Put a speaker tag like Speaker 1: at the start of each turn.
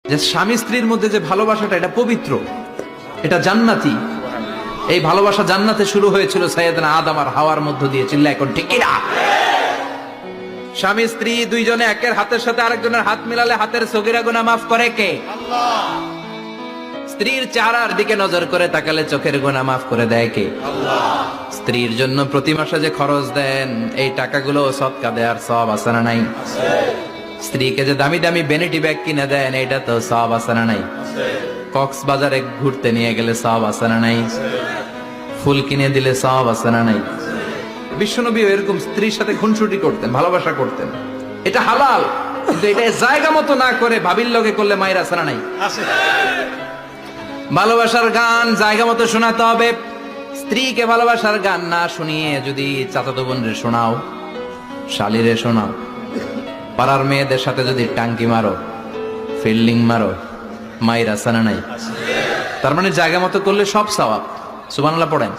Speaker 1: যে স্বামী স্ত্রীর মধ্যে যে ভালোবাসাটা, এটা পবিত্র, এটা জান্নাতি। এই ভালোবাসা জান্নাতে শুরু হয়েছিল সাইয়েদনা আদম আর হাওয়ার মধ্য দিয়ে। চিল্লা এখন ঠিক কিনা? স্বামী স্ত্রী দুইজনে একের হাতের সাথে আরেকজনের হাত মিলালে হাতের সগীরা গুনাহ মাফ করে কে? আল্লাহ। স্ত্রীর চেহারার দিকে নজর করে তাকালে চোখের গুনাহ মাফ করে দেয় কে? আল্লাহ। স্ত্রীর জন্য প্রতি মাসে যে খরচ দেন, এই টাকাগুলো সদকা দেওয়ার সওয়াব আছে না নাই? আছে। স্ত্রীকে যে দামি দামি ভ্যানিটি ব্যাগ কিনে দেন, এটা তো সওয়াব আছে না নাই? আছে। কক্সবাজারে ঘুরতে নিয়ে গেলে সওয়াব আছে না নাই? আছে। ফুল কিনে দিলে সওয়াব আছে না নাই? বিশ্বনবী এরকম স্ত্রীর সাথে খুনসুটি করতেন, ভালোবাসা করতেন। এটা হালাল, কিন্তু এটা জায়গা মতো না করে ভাবির লগে করলে মায়ের আছে না নাই? আছে। ভালোবাসার গান জায়গা মতো শোনাতে হবে। স্ত্রীকে ভালোবাসার গান না শুনিয়ে যদি চাচাতো বোনরে শোনাও, শালিরে শোনাও, পাড়ার মেয়েদের সাথে যদি টাঙ্কি মারো, ফিল্ডিং মারো, মায়ের আছে না নাই? তার মানে জায়গা মতো করলে সব সওয়াব। সুবহানাল্লাহ পড়েন।